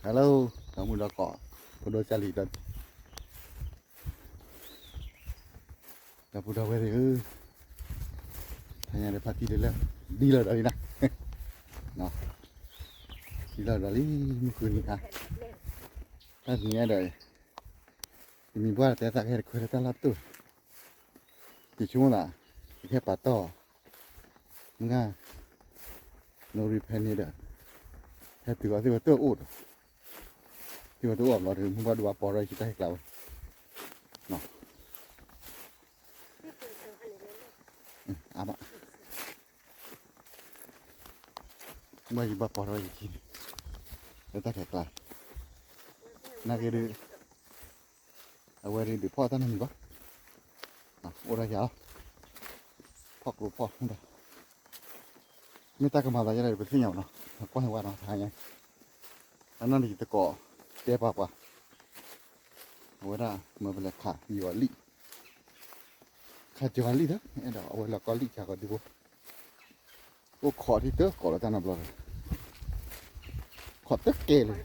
Hello, kamu udah kok udah cari dan udah về hanya ada party đây là đi là đấy nè nó đi là đấy mộtคืน à ta nghe đây thì mình qua tại tại cái khơi ta lắp tu thì chúng là cái bà to nga no repair này đó cái từ cái từ út thì mà tôi nó thì không có đồ bỏ ra chỉ tay cào nó à bạn bây giờ bỏ ra chỉ để ta kẹt lại na cái đi ở ngoài điพ่อ ta làm gì vậy à ở đây giờพ่อกูพ่อkhông được người ta cầm vào đây là bị thế nào nó quan hệ nó thay nhá anh nói thì ta cóเจ๊ปากว่าเอาไว้ได้เมื่อเวลาขาอยู่ลิขาจวนลิเถอะไอ้ดอกเอาไว้แล้วก็ลิจากก็ดีกว่าโอ้ขอที่เต๋อขอแล้วจะนับเลยขอเต๋อเกเลย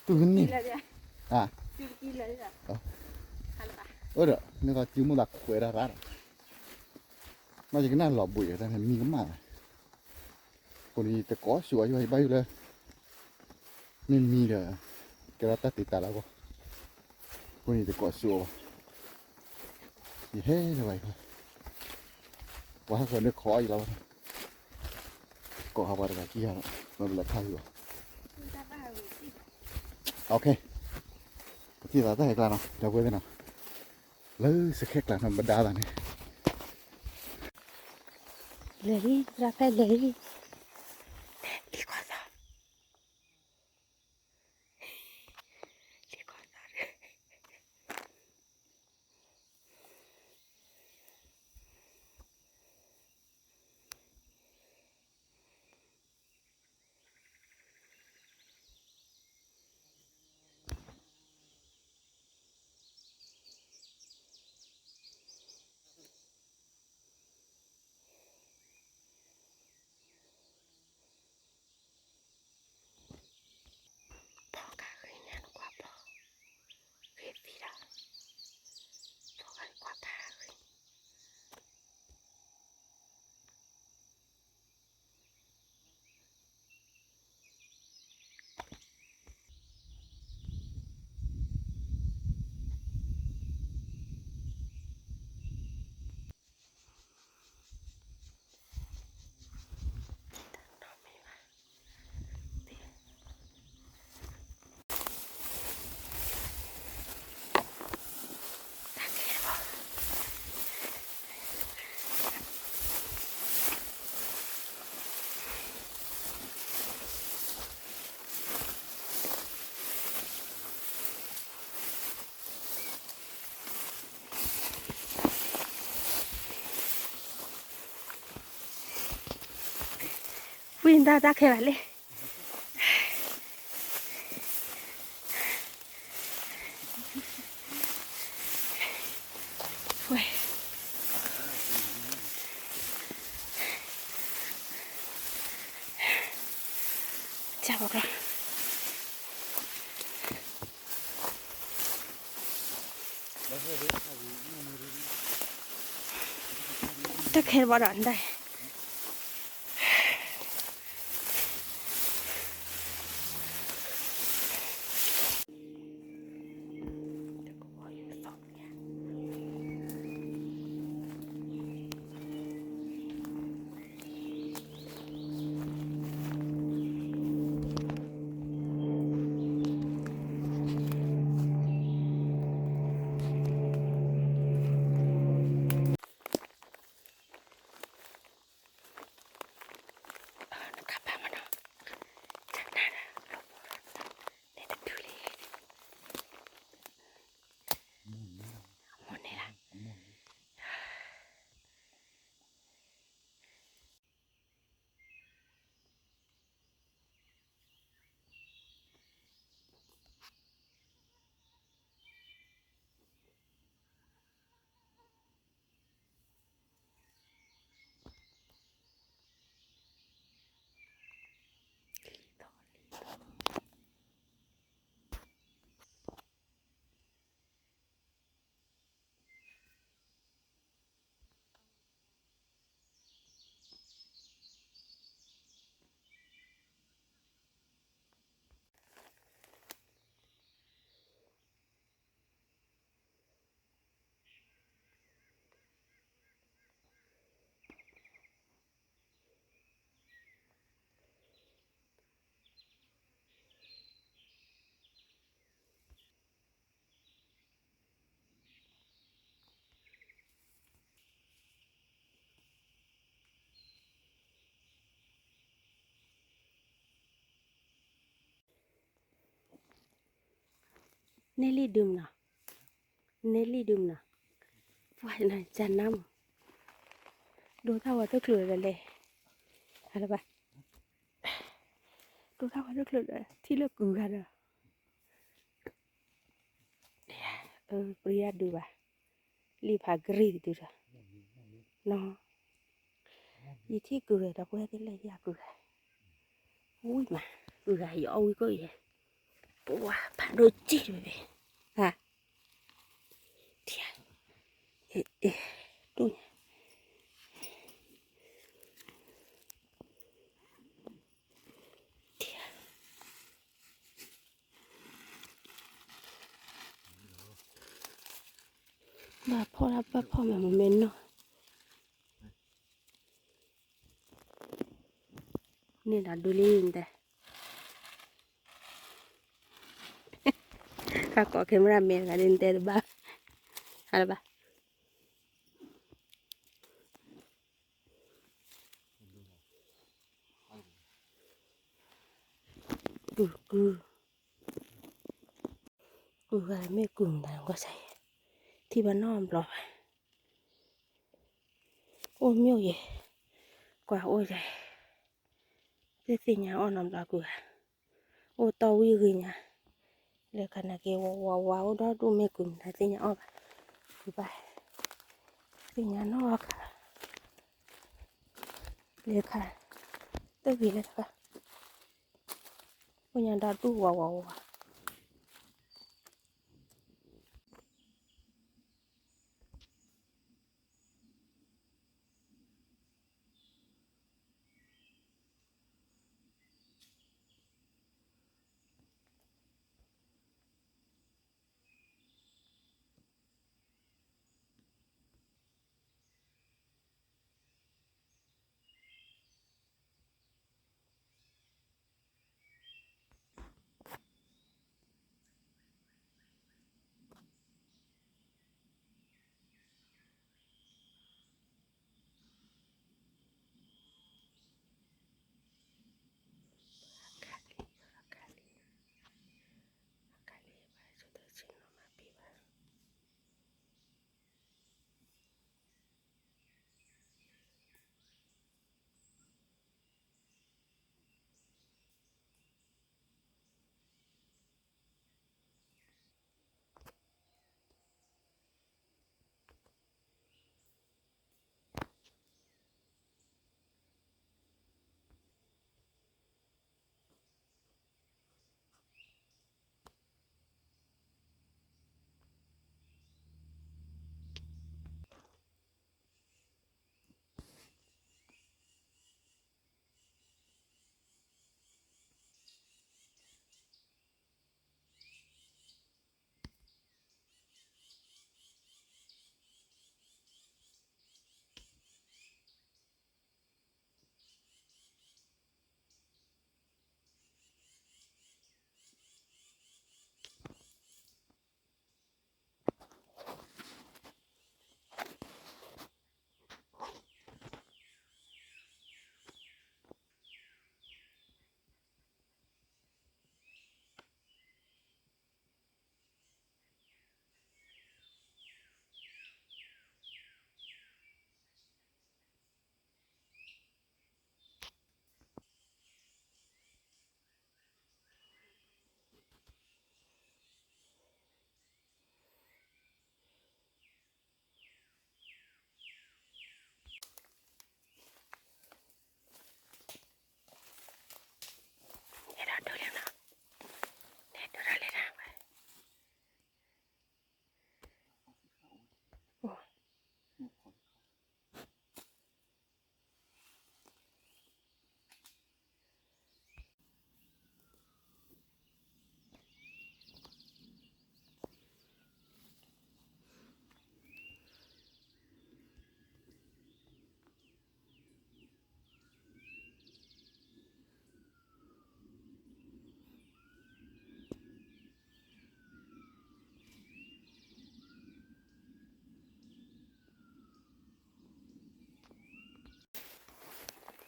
ตื่นนี่อ่ะเด้อนี่ก็จิ้มหลักขวยร้านมาจากนั้นหลอบบุ๋ยแต่เห็นมีก็มาคนนี้แต่ก็สวยอยู่ใบเลยไม่มีเด้อcái đó ta tịt ta đâu cô nhìn thấy quả sùa gì hết rồi vậy thôi quá rồi nó khó gì đâu cỏ học vào cái kia rồi mà mình lại thay rồi okที่เราได้กลางเนาะเดี๋ยวไปเลยเนาะแล้วสักแค่กลางทำบันดาลอะไรเลยรับไปเลยดีกว่าซะวิ่งตาแค่ไหนเลยเว้ยจับออกแล้วตะแค่บ่ดันได้ Nelly Dumna. Nelly Dumna. Why not Janam? Do thou what the clue the lay. Halaba. Do thou what the clue the Tilo Gugada. Priya Duba. Leave her greedy to her. No. You take good up where the lady are good. Ui mà, gầy ôi có gì. Ủa, bà đôi chết rồi. Hả? Tôi bàพ่อmà một mình nó nên là đôi lên đây các có camera mẹ cả lên đây ba hả ba gà mẹ cùng là có say thì bà non rồi ôi miêu gì quả ôi này thế thì nhà on làm ra cửa ô tàu đi gửi nhà để cả nhà kia wow đó đu mẹ cùng là thì nhà on cứ bài thì nhà nó cả để cả tới vì là cả ôi nhà đó đu wow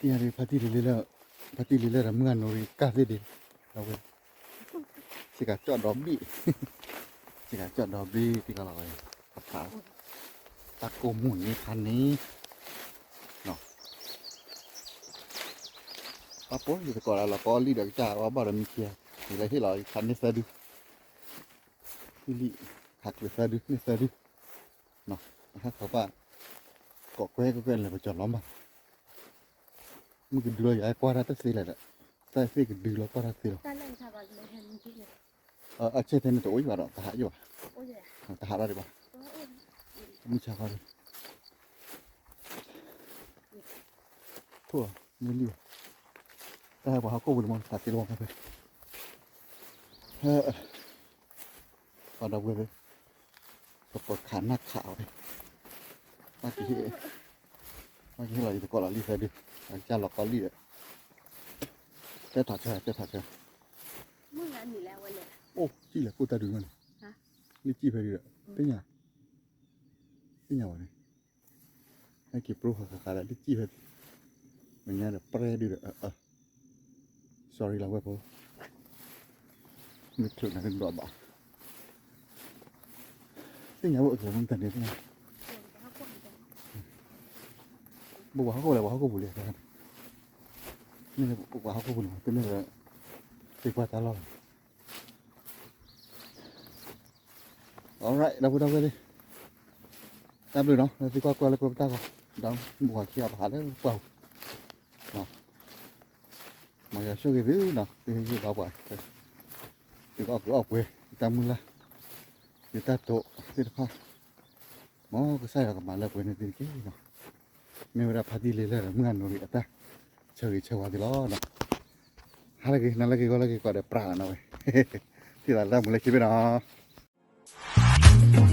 tiare pati lila ramungan nori kafe de lawe sika chọn đóm bị ที่กาจอดดอบบี้ที่กาลอยกระเป๋าตะโกหมุนนี่คันนี้เนาะป้าโป๊อยู่แต่ก่อนเราก็รีดอกจ่าว่าบ่เรามีเกียร์อะไรที่เราคันนี้เสด็จที่รีหักหรือเสด็จนี่เสด็จเนาะถ้าเขาว่าเกาะแควก็เกินเลยไปจอดล้อมบ้างมันก็ดูเลยไอ้กว่ารัตสีเลยแหละแต่สิ่งก็ดูแล้วกว่ารัตสีหรอ ta lên sao bà lên hình như thếเช่นนี้ตัวอีกว่าเราตาหาอยู่อ่ะ ôi giời ตาหาเราดีป่ะ ôi มีชาเขาเลยทั่วไม่รีบแต่พอเขาก็บุญมันตัดที่ลงกันไปพอเราเว้ยก็ปวดขาหนักขาวเลยเมื่อกี้เราอยู่ก่อนเรารีบใส่ดิหลังจากเราก็รีบจะถอดเสื้อ มึงอันนี้แล้ววันเนี่ย โอ้จี้แหละกูตาดูมันนี่จี้ไปดิเป็นยังวะเนี่ยให้เก็บรูปขาแล้วนี่จี้ไปมันยังแบบเปรย์ดิsorry เราเว้ยพ่อไม่ถึงนะถึงดอกบ่เป็นยังวะมันแต่เนี่ยเป็นยังบอกว่าเขาก็เลยว่าเขาก็บุหรี่กันนี่เลยบอกว่าเขาก็บุหรี่เป็นเรื่องติดว่าตลอด alright เราพูดเอาไปเลยตามดูเนาะเราติดว่าแล้วก็ตามกันดองบัวเขียวผ่านแล้วเปล่าเนาะมาจะช่วยกันเนาะที่เราไปที่ก็ออกไปตามมือละที่ตาโตที่พ่อหมอก็ใส่กับมาแล้วไปในที่นี้เนาะไม่ว่าพอดีเลยแล้วเมื่อนู้นนี่แต่เฉยว่าที่ล้อเนาะอะไรกันนั่นอะไรก็อะไรก็ได้ปลาหน่อยที่เราเริ่มเลยคิดไปเนาะ